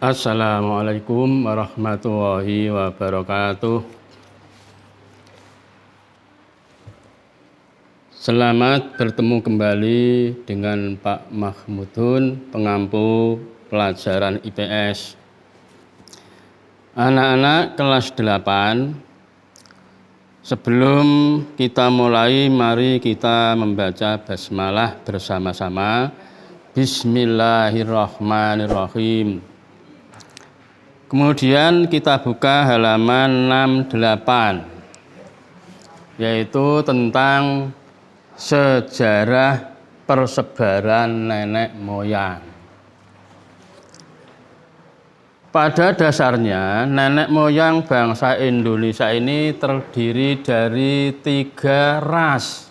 Assalamualaikum warahmatullahi wabarakatuh. Selamat bertemu kembali dengan Pak Mahmudun, pengampu pelajaran IPS. Anak-anak kelas 8, sebelum kita mulai, mari kita membaca basmalah bersama-sama. Bismillahirrahmanirrahim. Kemudian kita buka halaman 68, yaitu tentang sejarah persebaran nenek moyang. Pada dasarnya, nenek moyang bangsa Indonesia ini terdiri dari 3 ras.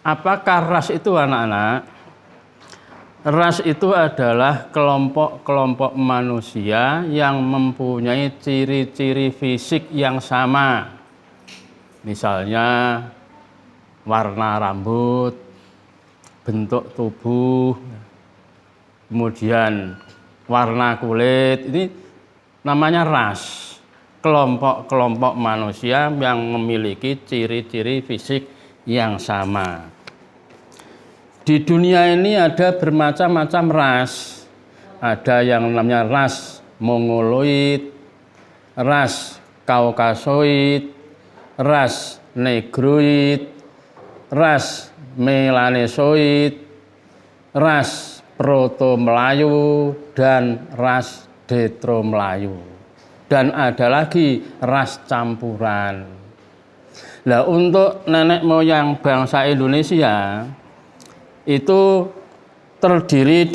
Apakah ras itu, anak-anak? Ras itu adalah kelompok-kelompok manusia yang mempunyai ciri-ciri fisik yang sama. Misalnya warna rambut, bentuk tubuh, kemudian warna kulit. Ini namanya ras. Kelompok-kelompok manusia yang memiliki ciri-ciri fisik yang sama. Di dunia ini ada bermacam-macam ras. Ada yang namanya ras Mongoloid, ras Kaukasoid, ras Negroid, ras Melanesoid, ras Proto-Melayu, dan ras Detro-Melayu. Dan ada lagi ras campuran. Nah, untuk nenek moyang bangsa Indonesia itu terdiri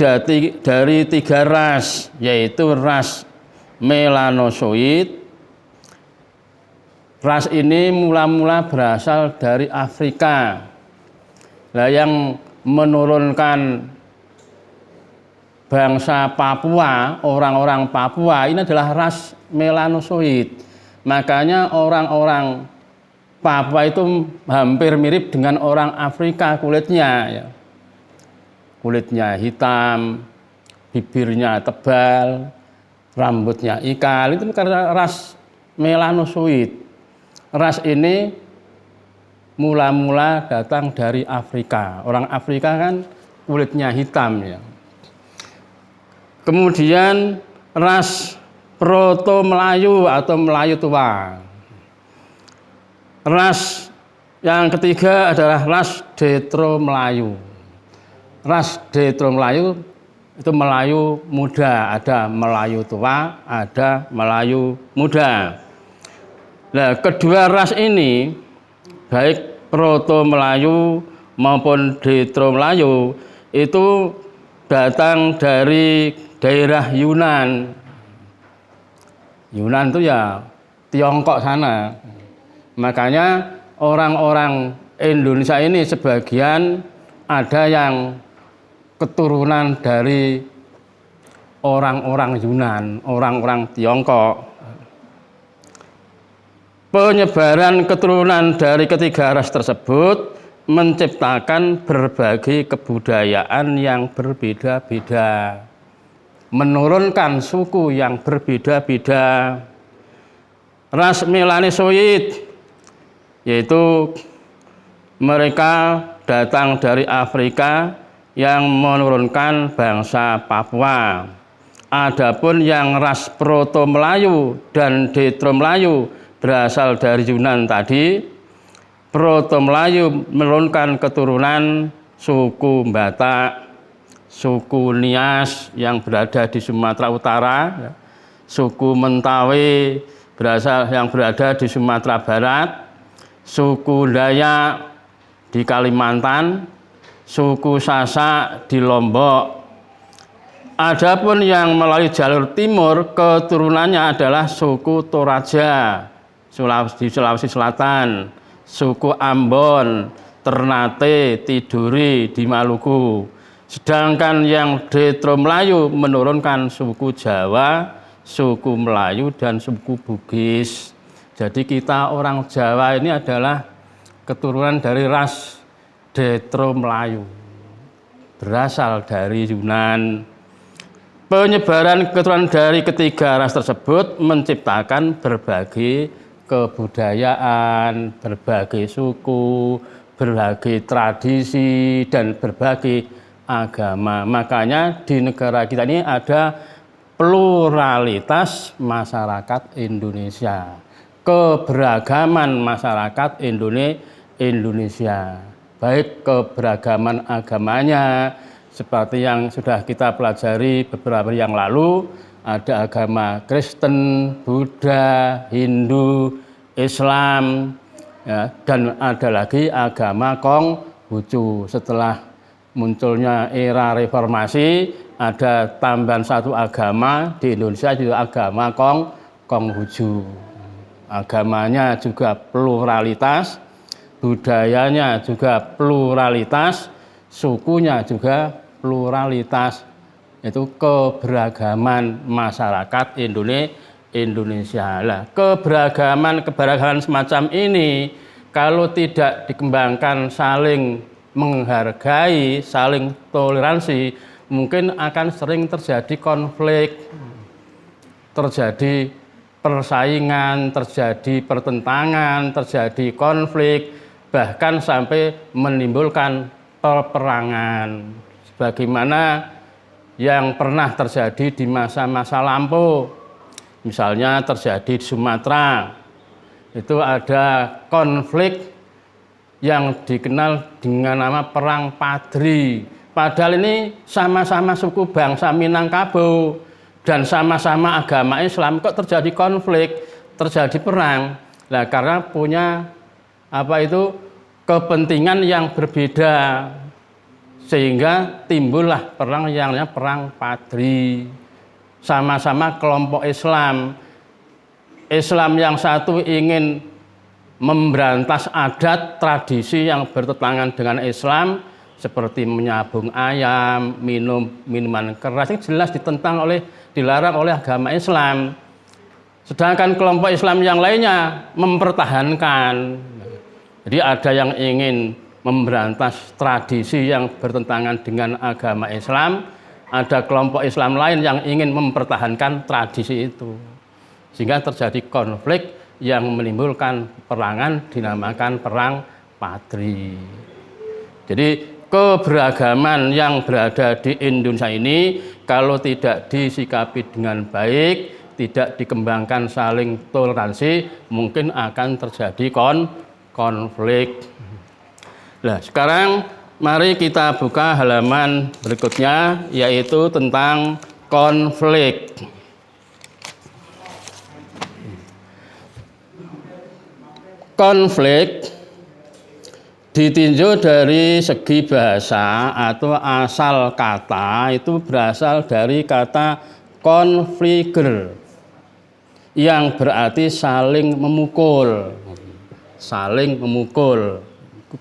dari 3 ras, yaitu ras Melanosoid. Ras ini mula-mula berasal dari Afrika. Nah, yang menurunkan bangsa Papua, orang-orang Papua ini adalah ras Melanosoid. Makanya orang-orang Papua itu hampir mirip dengan orang Afrika kulitnya, ya. Kulitnya hitam, bibirnya tebal, rambutnya ikal. Itu karena ras Melanosoid. Ras ini mula-mula datang dari Afrika. Orang Afrika kan kulitnya hitam, ya. Kemudian ras Proto-Melayu atau Melayu tua. Ras yang ketiga adalah ras Detro-Melayu. Ras Detro-Melayu itu Melayu muda, ada Melayu tua, ada Melayu muda. Nah, kedua ras ini, baik Proto-Melayu maupun Detro-Melayu, itu datang dari daerah Yunan. Yunan itu ya Tiongkok sana. Makanya orang-orang Indonesia ini sebagian ada yang keturunan dari orang-orang Yunan, orang-orang Tiongkok. Penyebaran keturunan dari ketiga ras tersebut menciptakan berbagai kebudayaan yang berbeda-beda, menurunkan suku yang berbeda-beda. Ras Melanesoid, yaitu mereka datang dari Afrika yang menurunkan bangsa Papua. Adapun yang ras Proto-Melayu dan Detro-Melayu berasal dari Yunan tadi. Proto-Melayu menurunkan keturunan suku Batak, suku Nias yang berada di Sumatera Utara, suku Mentawai yang berada di Sumatera Barat, suku Dayak di Kalimantan, suku Sasak di Lombok. Adapun yang melalui jalur timur, keturunannya adalah suku Toraja di Sulawesi Selatan, suku Ambon, Ternate, Tidore di Maluku. Sedangkan yang Detro-Melayu menurunkan suku Jawa, suku Melayu, dan suku Bugis. Jadi kita orang Jawa ini adalah keturunan dari ras Detro-Melayu, berasal dari Yunan. Penyebaran keturunan dari ketiga ras tersebut menciptakan berbagai kebudayaan, berbagai suku, berbagai tradisi, dan berbagai agama. Makanya di negara kita ini ada pluralitas masyarakat Indonesia, keberagaman masyarakat Indonesia, baik keberagaman agamanya, seperti yang sudah kita pelajari beberapa hari yang lalu, ada agama Kristen, Buddha, Hindu, Islam, ya, dan ada lagi agama Konghucu. Setelah munculnya era reformasi, ada tambahan satu agama di Indonesia, juga agama Konghucu. Agamanya juga pluralitas, budayanya juga pluralitas, sukunya juga pluralitas, itu keberagaman masyarakat Indonesia. Lah, keberagaman semacam ini kalau tidak dikembangkan saling menghargai, saling toleransi, mungkin akan sering terjadi konflik, terjadi persaingan, terjadi pertentangan, terjadi konflik, bahkan sampai menimbulkan peperangan. Sebagaimana yang pernah terjadi di masa-masa lampau, misalnya terjadi di Sumatera, itu ada konflik yang dikenal dengan nama Perang Padri. Padahal ini sama-sama suku bangsa Minangkabau dan sama-sama agama Islam, kok terjadi konflik, terjadi perang. Nah, karena punya kepentingan yang berbeda, sehingga timbullah perang yang namanya Perang Padri. Sama-sama kelompok Islam yang satu ingin memberantas adat tradisi yang bertentangan dengan Islam, seperti menyabung ayam, minum minuman keras, yang jelas dilarang oleh agama Islam. Sedangkan kelompok Islam yang lainnya mempertahankan. Jadi ada yang ingin memberantas tradisi yang bertentangan dengan agama Islam, ada kelompok Islam lain yang ingin mempertahankan tradisi itu, sehingga terjadi konflik yang menimbulkan peperangan, dinamakan Perang Padri. Jadi keberagaman yang berada di Indonesia ini kalau tidak disikapi dengan baik, tidak dikembangkan saling toleransi, mungkin akan terjadi konflik. Nah, sekarang mari kita buka halaman berikutnya, yaitu tentang konflik. Konflik ditinjau dari segi bahasa atau asal kata, itu berasal dari kata konfliger yang berarti saling memukul.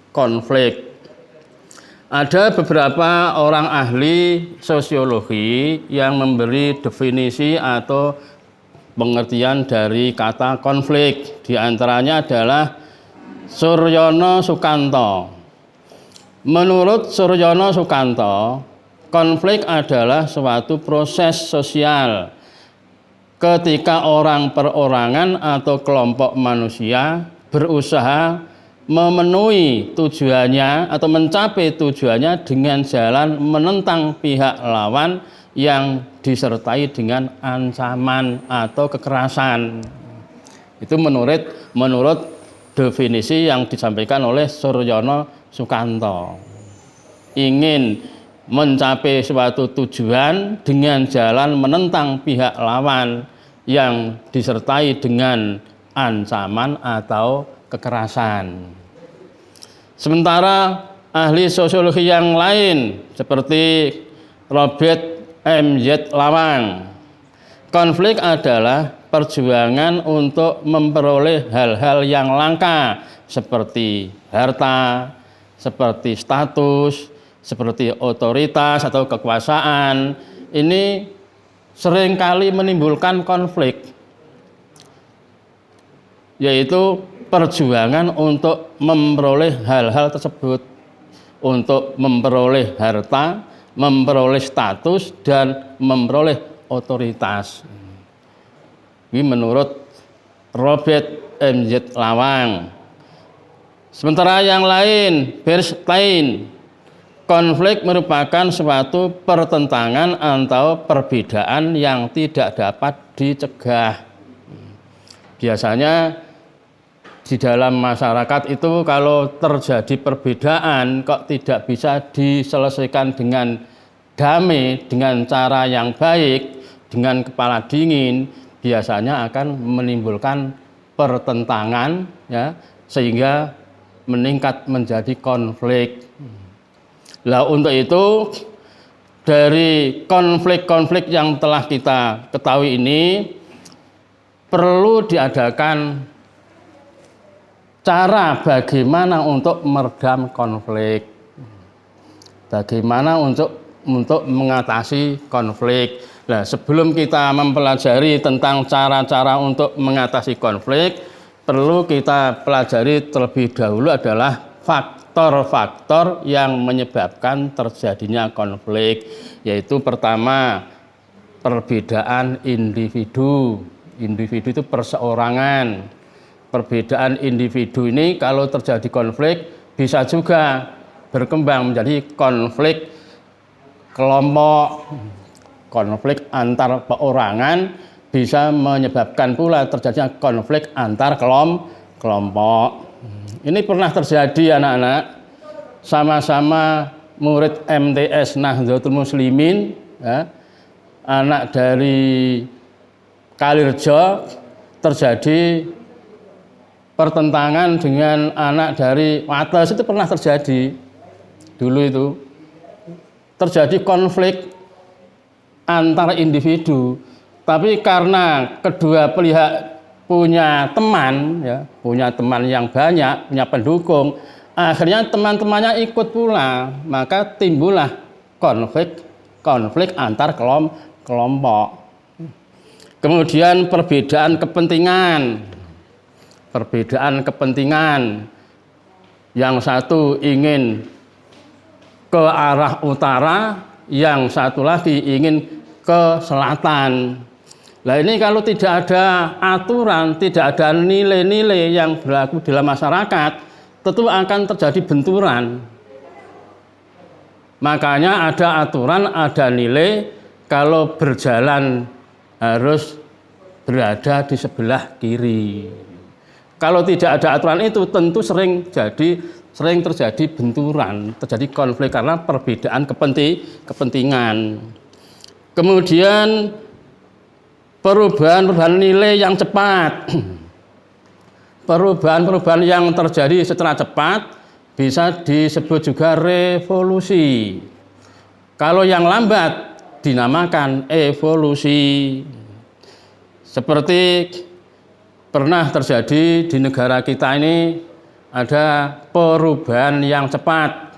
Konflik. Ada beberapa orang ahli sosiologi yang memberi definisi atau pengertian dari kata konflik. Di antaranya adalah Suryono Sukanto. Menurut Suryono Sukanto, konflik adalah suatu proses sosial ketika orang perorangan atau kelompok manusia berusaha memenuhi tujuannya atau mencapai tujuannya dengan jalan menentang pihak lawan yang disertai dengan ancaman atau kekerasan. Itu menurut definisi yang disampaikan oleh Suryono Sukanto. Ingin mencapai suatu tujuan dengan jalan menentang pihak lawan yang disertai dengan ancaman atau kekerasan. Sementara ahli sosiologi yang lain seperti Robert M.Y. Lawang, konflik adalah perjuangan untuk memperoleh hal-hal yang langka seperti harta, seperti status, seperti otoritas atau kekuasaan. Ini seringkali menimbulkan konflik, yaitu perjuangan untuk memperoleh hal-hal tersebut, untuk memperoleh harta memperoleh status dan memperoleh otoritas. Ini menurut Robert M.Z. Lawang. Sementara yang lain, Bernstein, konflik merupakan suatu pertentangan atau perbedaan yang tidak dapat dicegah. Biasanya di dalam masyarakat itu kalau terjadi perbedaan kok tidak bisa diselesaikan dengan damai, dengan cara yang baik, dengan kepala dingin, biasanya akan menimbulkan pertentangan, ya, sehingga meningkat menjadi konflik. Nah, untuk itu dari konflik-konflik yang telah kita ketahui ini perlu diadakan cara bagaimana untuk meredam konflik, bagaimana untuk mengatasi konflik. Nah, sebelum kita mempelajari tentang cara-cara untuk mengatasi konflik, perlu kita pelajari terlebih dahulu adalah faktor-faktor yang menyebabkan terjadinya konflik, yaitu pertama, perbedaan individu. Individu itu perseorangan. Perbedaan individu ini kalau terjadi konflik bisa juga berkembang menjadi konflik kelompok, konflik antar perorangan, bisa menyebabkan pula terjadinya konflik antar kelompok. Ini pernah terjadi anak-anak, sama-sama murid MTS Nahdlatul Muslimin, ya, anak dari Kalirjo, terjadi pertentangan dengan anak dari Wates. Itu pernah terjadi dulu, itu terjadi konflik antar individu, tapi karena kedua pihak punya teman, ya, punya teman yang banyak, punya pendukung, akhirnya teman-temannya ikut pula, maka timbullah konflik antar kelompok. Kemudian perbedaan kepentingan, yang satu ingin ke arah utara, yang satu lagi ingin ke selatan. Nah, ini kalau tidak ada aturan, tidak ada nilai-nilai yang berlaku dalam masyarakat, tentu akan terjadi benturan. Makanya ada aturan, ada nilai, kalau berjalan harus berada di sebelah kiri. Kalau tidak ada aturan itu tentu sering terjadi benturan, terjadi konflik karena perbedaan kepentingan. Kemudian perubahan nilai yang cepat. Perubahan yang terjadi secara cepat bisa disebut juga revolusi. Kalau yang lambat dinamakan evolusi. Seperti pernah terjadi di negara kita ini, ada perubahan yang cepat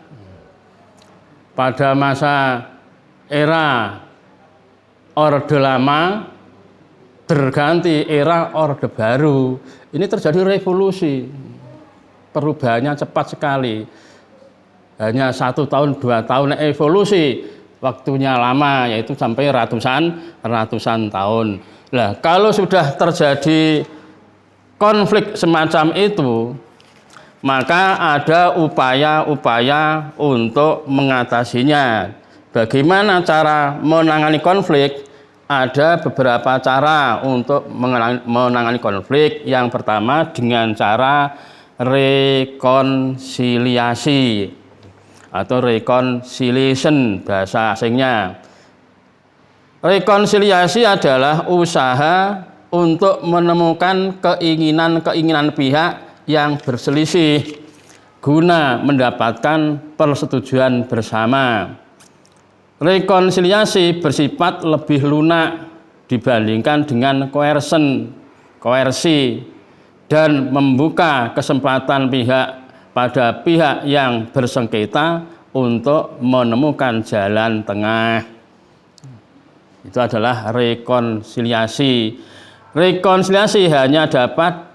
pada masa era Orde Lama berganti era Orde Baru. Ini terjadi revolusi, perubahannya cepat sekali, hanya 1 tahun 2 tahun evolusi, waktunya lama, yaitu sampai ratusan tahun. Nah, kalau sudah terjadi konflik semacam itu, maka ada upaya-upaya untuk mengatasinya. Bagaimana cara menangani konflik? Ada beberapa cara untuk menangani konflik. Yang pertama dengan cara rekonsiliasi atau reconciliation bahasa asingnya. Rekonsiliasi adalah usaha untuk menemukan keinginan pihak yang berselisih guna mendapatkan persetujuan bersama. Rekonsiliasi bersifat lebih lunak dibandingkan dengan koersi, dan membuka kesempatan pada pihak yang bersengketa untuk menemukan jalan tengah. Itu adalah rekonsiliasi. Rekonsiliasi hanya dapat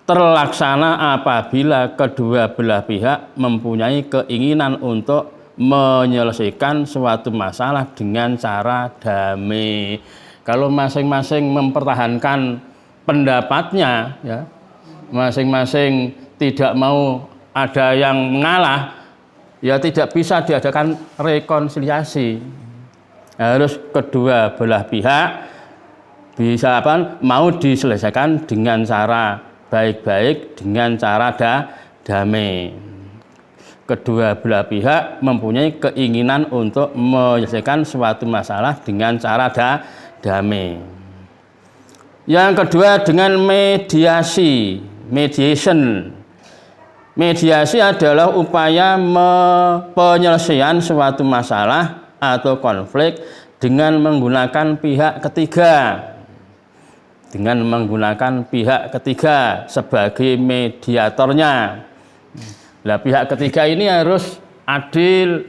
terlaksana apabila kedua belah pihak mempunyai keinginan untuk menyelesaikan suatu masalah dengan cara damai. Kalau masing-masing mempertahankan pendapatnya, ya, masing-masing tidak mau ada yang mengalah, ya tidak bisa diadakan rekonsiliasi. Harus kedua belah pihak bisa mau diselesaikan dengan cara baik-baik, dengan cara damai. Kedua belah pihak mempunyai keinginan untuk menyelesaikan suatu masalah dengan cara damai. Yang kedua dengan mediasi, mediation. Mediasi adalah upaya penyelesaian suatu masalah atau konflik dengan menggunakan pihak ketiga. Dengan menggunakan pihak ketiga sebagai mediatornya. Nah, pihak ketiga ini harus adil,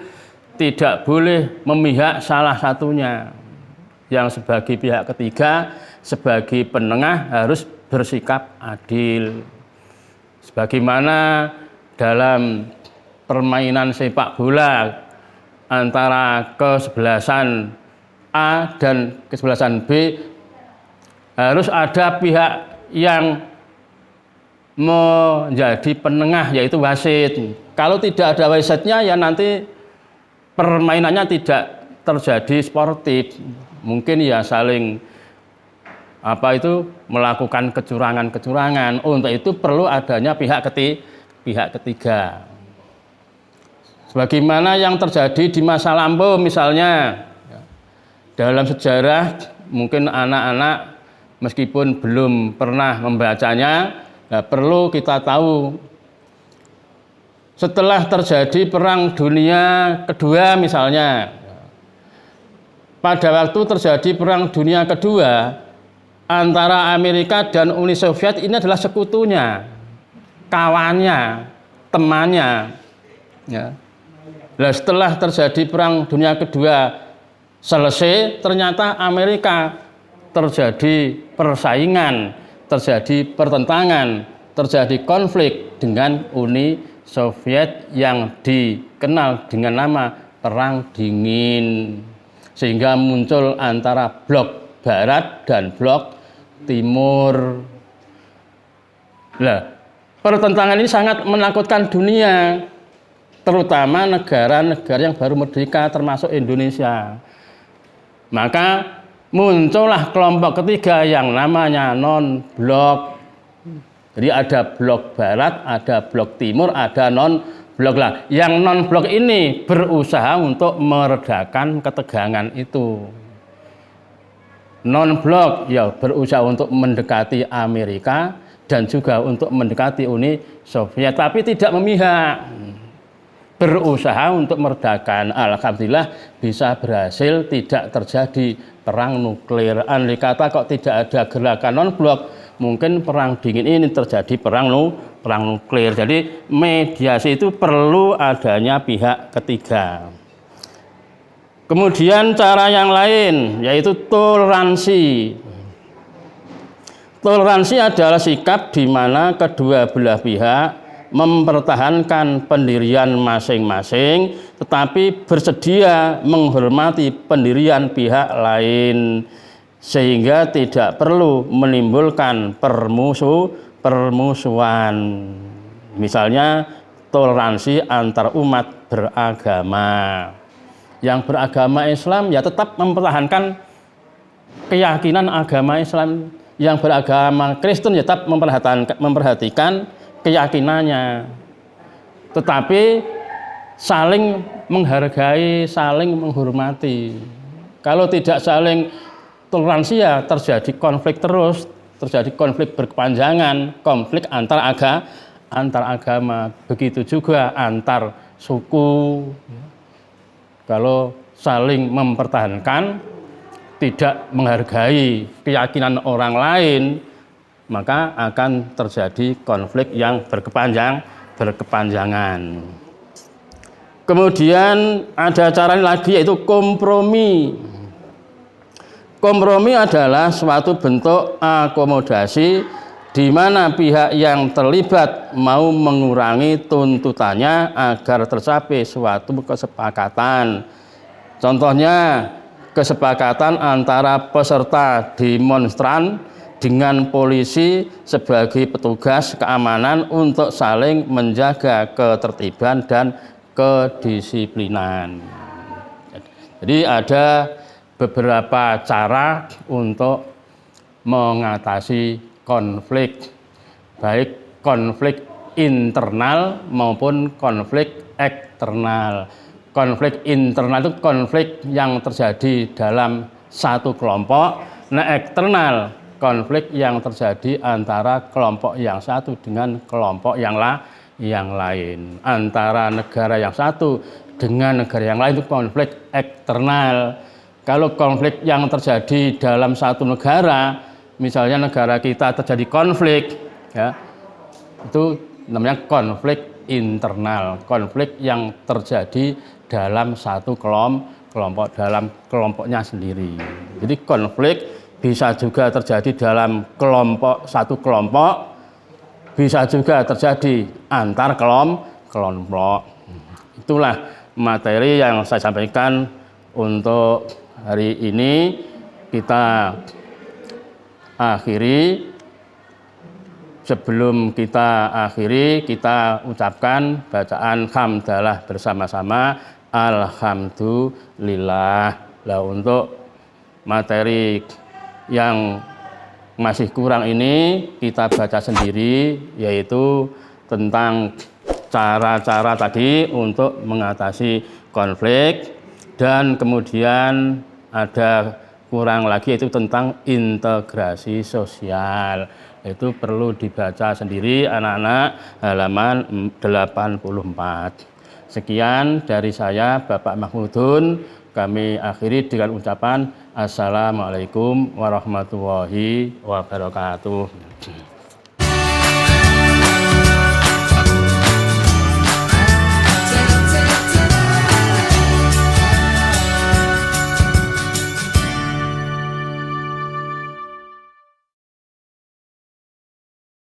tidak boleh memihak salah satunya. Yang sebagai pihak ketiga, sebagai penengah harus bersikap adil. Sebagaimana dalam permainan sepak bola antara kesebelasan A dan kesebelasan B, harus ada pihak yang menjadi penengah, yaitu wasit. Kalau tidak ada wasitnya, ya nanti permainannya tidak terjadi sportif. Mungkin ya saling melakukan kecurangan-kecurangan. Untuk itu perlu adanya pihak ketiga. Sebagaimana yang terjadi di masa lampau, misalnya dalam sejarah, mungkin anak-anak meskipun belum pernah membacanya, perlu kita tahu. Setelah terjadi Perang Dunia Kedua misalnya, pada waktu terjadi Perang Dunia Kedua, antara Amerika dan Uni Soviet ini adalah sekutunya, kawannya, temannya. Ya. Nah, setelah terjadi Perang Dunia Kedua selesai, ternyata Amerika terjadi persaingan, terjadi pertentangan, terjadi konflik dengan Uni Soviet yang dikenal dengan nama Perang Dingin. Sehingga muncul antara blok Barat dan blok Timur. Nah, pertentangan ini sangat menakutkan dunia, terutama negara-negara yang baru merdeka termasuk Indonesia. Maka muncullah kelompok ketiga yang namanya non-blok. Jadi ada blok Barat, ada blok Timur, ada non-blok lah. Yang non-blok ini berusaha untuk meredakan ketegangan itu. Non-blok ya berusaha untuk mendekati Amerika dan juga untuk mendekati Uni Soviet, tapi tidak memihak, berusaha untuk meredakan. Alhamdulillah bisa berhasil, tidak terjadi perang nuklir. Andai kata kok tidak ada gerakan non-blok, mungkin perang dingin ini terjadi perang nuklir. Jadi mediasi itu perlu adanya pihak ketiga. Kemudian cara yang lain yaitu toleransi. Toleransi adalah sikap di mana kedua belah pihak mempertahankan pendirian masing-masing tetapi bersedia menghormati pendirian pihak lain sehingga tidak perlu menimbulkan permusuhan. Misalnya toleransi antar umat beragama. Yang beragama Islam ya tetap mempertahankan keyakinan agama Islam, yang beragama Kristen ya tetap memperhatikan keyakinannya, tetapi saling menghargai, saling menghormati. Kalau tidak saling toleransi ya terjadi konflik terus, terjadi konflik berkepanjangan, konflik antar agama, begitu juga antar suku. Kalau saling mempertahankan, tidak menghargai keyakinan orang lain, maka akan terjadi konflik yang berkepanjangan. Kemudian ada cara lagi yaitu kompromi. Kompromi adalah suatu bentuk akomodasi di mana pihak yang terlibat mau mengurangi tuntutannya agar tercapai suatu kesepakatan. Contohnya, kesepakatan antara peserta demonstran dengan polisi sebagai petugas keamanan untuk saling menjaga ketertiban dan kedisiplinan. Jadi ada beberapa cara untuk mengatasi konflik, baik konflik internal maupun konflik eksternal. Konflik internal itu konflik yang terjadi dalam satu kelompok. Nah, eksternal konflik yang terjadi antara kelompok yang satu dengan kelompok yang lain. Antara negara yang satu dengan negara yang lain itu konflik eksternal. Kalau konflik yang terjadi dalam satu negara, misalnya negara kita terjadi konflik, ya, itu namanya konflik internal, konflik yang terjadi dalam satu kelompok, dalam kelompoknya sendiri. Jadi konflik bisa juga terjadi dalam satu kelompok, bisa juga terjadi antar kelompok. Itulah materi yang saya sampaikan untuk hari ini. Kita akhiri. Sebelum kita akhiri, kita ucapkan bacaan hamdalah bersama-sama. Alhamdulillah. Nah, untuk materi yang masih kurang ini kita baca sendiri, yaitu tentang cara-cara tadi untuk mengatasi konflik, dan kemudian ada kurang lagi yaitu tentang integrasi sosial. Itu perlu dibaca sendiri anak-anak, halaman 84. Sekian dari saya, Bapak Mahmudun. Kami akhiri dengan ucapan Assalamualaikum warahmatullahi wabarakatuh.